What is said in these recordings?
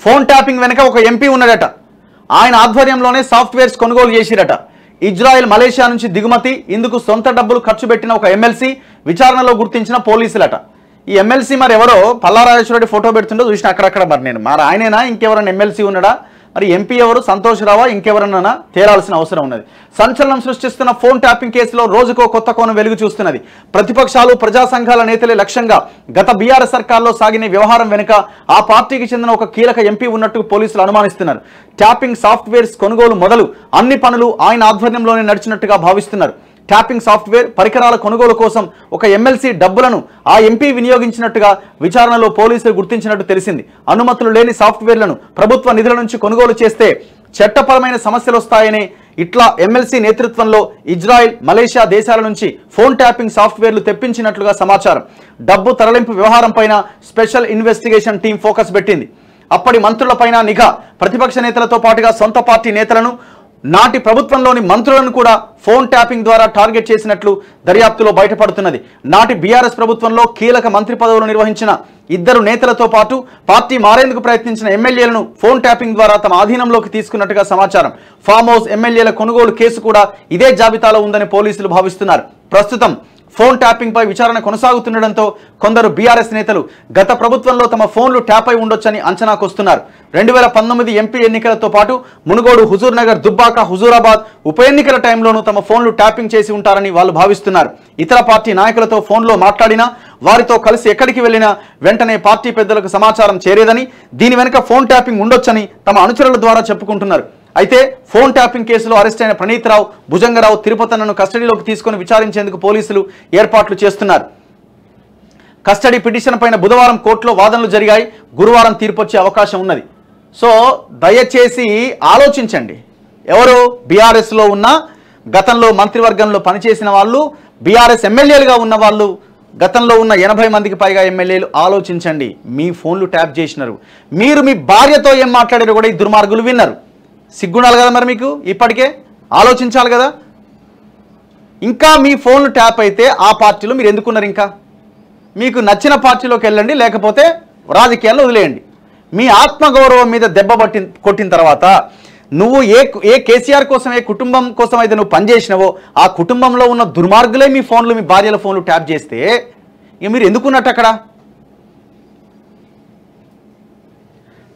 Phone tapping వెనుక ఒక MP ఉన్నాడట. ఆయన ఆధ్వర్యంలోనే సాఫ్ట్వేర్స్ కొనుగోలు చేసిరట. ఇజ్రాయెల్ మలేషియా నుంచి దిగుమతి, ఇందుకు సొంత డబ్బులు ఖర్చు పెట్టిన ఒక ఎమ్మెల్సీ విచారణలో గుర్తించిన పోలీసులట. ఈ ఎమ్మెల్సీ మరి ఎవరో పల్లారాజేశ్వరరెడ్డి ఫోటో పెడుతుండో చూసిన అక్కడక్కడ. మరి ఆయనేనా ఇంకెవరైనా ఎమ్మెల్సీ ఉన్నాడా? మరి ఎంపీ ఎవరు, సంతోష్ రావా, ఇంకెవరన్నా తేలాల్సిన అవసరం ఉన్నది. సంచలనం సృష్టిస్తున్న ఫోన్ ట్యాపింగ్ కేసులో రోజుకో కొత్త కోణం వెలుగు చూస్తున్నది. ప్రతిపక్షాలు, ప్రజా సంఘాల నేతలే లక్ష్యంగా గత బీఆర్ఎస్ సర్కార్లో సాగిన వ్యవహారం వెనుక ఆ పార్టీకి చెందిన ఒక కీలక ఎంపీ ఉన్నట్టు పోలీసులు అనుమానిస్తున్నారు. ట్యాపింగ్ సాఫ్ట్వేర్స్ కొనుగోలు మొదలు అన్ని పనులు ఆయన ఆధ్వర్యంలోనే నడిచినట్టుగా భావిస్తున్నారు. ట్యాపింగ్ సాఫ్ట్వేర్ పరికరాల కొనుగోలు కోసం ఒక ఎమ్మెల్సీ డబ్బులను ఆ ఎంపీ వినియోగించినట్టుగా విచారణలో పోలీసులు గుర్తించినట్టు తెలిసింది. అనుమతులు లేని సాఫ్ట్వేర్లను ప్రభుత్వ నిధుల నుంచి కొనుగోలు చేస్తే చట్టపరమైన సమస్యలు వస్తాయని ఇట్లా ఎమ్మెల్సీ నేతృత్వంలో ఇజ్రాయెల్, మలేషియా దేశాల నుంచి ఫోన్ ట్యాపింగ్ సాఫ్ట్వేర్లు తెప్పించినట్లుగా సమాచారం. డబ్బు తరలింపు వ్యవహారం పైన స్పెషల్ ఇన్వెస్టిగేషన్ టీం ఫోకస్ పెట్టింది. అప్పటి మంత్రులపైన నిఘా, ప్రతిపక్ష నేతలతో పాటుగా సొంత పార్టీ నేతలను, నాటి ప్రభుత్వంలోని మంత్రులను కూడా ఫోన్ ట్యాపింగ్ ద్వారా టార్గెట్ చేసినట్లు దర్యాప్తులో బయటపడుతున్నది. నాటి బీఆర్ఎస్ ప్రభుత్వంలో కీలక మంత్రి పదవులు నిర్వహించిన 2 నేతలతో పాటు పార్టీ మారేందుకు ప్రయత్నించిన ఎమ్మెల్యేలను ఫోన్ ట్యాపింగ్ ద్వారా తమ ఆధీనంలోకి తీసుకున్నట్టుగా సమాచారం. ఫామ్ హౌస్ ఎమ్మెల్యేల కొనుగోలు కేసు కూడా ఇదే జాబితాలో ఉందని పోలీసులు భావిస్తున్నారు. ప్రస్తుతం ఫోన్ ట్యాపింగ్ పై విచారణ కొనసాగుతుండటంతో కొందరు బీఆర్ఎస్ నేతలు గత ప్రభుత్వంలో తమ ఫోన్లు ట్యాప్ అయి ఉండొచ్చని అంచనాకొస్తున్నారు. 2019 ఎంపీ ఎన్నికలతో పాటు మునుగోడు, హుజూర్ నగర్, దుబ్బాక, హుజూరాబాద్ ఉప ఎన్నికల టైంలోనూ తమ ఫోన్లు ట్యాపింగ్ చేసి ఉంటారని వాళ్ళు భావిస్తున్నారు. ఇతర పార్టీ నాయకులతో ఫోన్లో మాట్లాడినా, వారితో కలిసి ఎక్కడికి వెళ్లినా వెంటనే పార్టీ పెద్దలకు సమాచారం చేరేదని, దీని వెనుక ఫోన్ ట్యాపింగ్ ఉండొచ్చని తమ అనుచరుల ద్వారా చెప్పుకుంటున్నారు. అయితే ఫోన్ ట్యాపింగ్ కేసులో అరెస్ట్ అయిన ప్రణీత్ రావు, భుజంగరావు, తిరుపతన్నను కస్టడీలోకి తీసుకుని విచారించేందుకు పోలీసులు ఏర్పాట్లు చేస్తున్నారు. కస్టడీ పిటిషన్ పైన బుధవారం కోర్టులో వాదనలు జరిగాయి. గురువారం తీర్పు వచ్చే అవకాశం ఉన్నది. సో దయచేసి ఆలోచించండి. ఎవరు బీఆర్ఎస్లో ఉన్న, గతంలో మంత్రివర్గంలో పనిచేసిన వాళ్ళు, బీఆర్ఎస్ ఎమ్మెల్యేలుగా ఉన్న వాళ్ళు, గతంలో ఉన్న 80 మందికి పైగా ఎమ్మెల్యేలు ఆలోచించండి. మీ ఫోన్లు ట్యాప్ చేసినారు. మీరు మీ భార్యతో ఏం మాట్లాడారో కూడా ఈ దుర్మార్గులు విన్నారు. సిగ్గుండాలి కదా మరి మీకు, ఇప్పటికే ఆలోచించాలి కదా. ఇంకా మీ ఫోన్లు ట్యాప్ అయితే ఆ పార్టీలో మీరు ఎందుకున్నారు? ఇంకా మీకు నచ్చిన పార్టీలోకి వెళ్ళండి, లేకపోతే రాజకీయాల్లో వదిలేయండి. మీ ఆత్మగౌరవం మీద దెబ్బ కొట్టిన తర్వాత నువ్వు ఏ కేసీఆర్ కోసం, ఏ కుటుంబం కోసం అయితే నువ్వు పనిచేసినావో ఆ కుటుంబంలో ఉన్న దుర్మార్గులే మీ ఫోన్లు, మీ భార్యల ఫోన్లు ట్యాప్ చేస్తే ఇక మీరు ఎందుకున్నట్టు అక్కడ?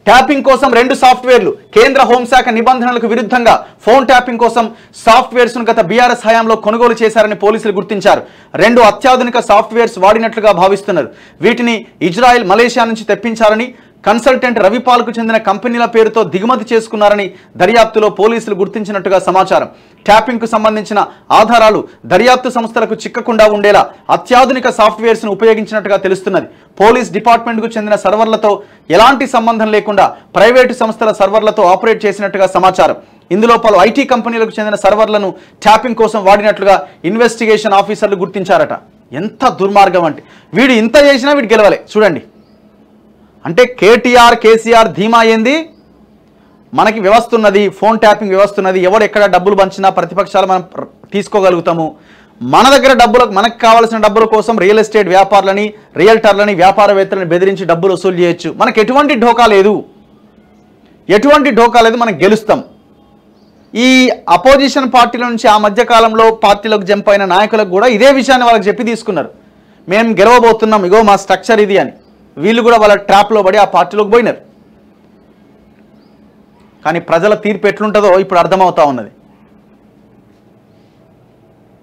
ట్యాపింగ్ కోసం 2 సాఫ్ట్వేర్లు. కేంద్ర హోంశాఖ నిబంధనలకు విరుద్ధంగా ఫోన్ ట్యాపింగ్ కోసం సాఫ్ట్వేర్స్ను గత బీఆర్ఎస్ హయాంలో కొనుగోలు చేశారని పోలీసులు గుర్తించారు. 2 అత్యాధునిక సాఫ్ట్వేర్స్ వాడినట్లుగా భావిస్తున్నారు. వీటిని ఇజ్రాయెల్, మలేషియా నుంచి తెప్పించారని, కన్సల్టెంట్ రవిపాల్కు చెందిన కంపెనీల పేరుతో దిగుమతి చేసుకున్నారని దర్యాప్తులో పోలీసులు గుర్తించినట్టుగా సమాచారం. ట్యాపింగ్కు సంబంధించిన ఆధారాలు దర్యాప్తు సంస్థలకు చిక్కకుండా ఉండేలా అత్యాధునిక సాఫ్ట్వేర్స్ను ఉపయోగించినట్టుగా తెలుస్తున్నది. పోలీస్ డిపార్ట్మెంట్కు చెందిన సర్వర్లతో ఎలాంటి సంబంధం లేకుండా ప్రైవేటు సంస్థల సర్వర్లతో ఆపరేట్ చేసినట్టుగా సమాచారం. ఇందులో పలు ఐటీ కంపెనీలకు చెందిన సర్వర్లను ట్యాపింగ్ కోసం వాడినట్లుగా ఇన్వెస్టిగేషన్ ఆఫీసర్లు గుర్తించారట. ఎంత దుర్మార్గం అంటే, వీడు ఇంత చేసినా వీడు గెలవలే. చూడండి, అంటే కేటీఆర్, కేసీఆర్ ధీమా ఏంది? మనకి వ్యవస్థ ఉన్నది, ఫోన్ ట్యాపింగ్ వ్యవస్థ ఉన్నది. ఎవరు ఎక్కడ డబ్బులు పంచినా ప్రతిపక్షాలు మనం తీసుకోగలుగుతాము. మన దగ్గర డబ్బులకు, మనకు కావాల్సిన డబ్బుల కోసం రియల్ ఎస్టేట్ వ్యాపారులని, రియల్టర్లని, వ్యాపారవేత్తలని బెదిరించి డబ్బులు వసూలు చేయొచ్చు. మనకు ఎటువంటి ఢోకా లేదు, మనం గెలుస్తాం. ఈ అపోజిషన్ పార్టీల నుంచి ఆ మధ్యకాలంలో పార్టీలకు జంప్ అయిన నాయకులకు కూడా ఇదే విషయాన్ని వాళ్ళకి చెప్పి తీసుకున్నారు. మేము గెలవబోతున్నాం, ఇగో మా స్ట్రక్చర్ ఇది అని. వీళ్ళు కూడా వాళ్ళ ట్రాప్లో పడి ఆ పార్టీలోకి పోయినారు. కానీ ప్రజల తీర్పు ఎట్లుంటుందో ఇప్పుడు అర్థమవుతా ఉన్నది.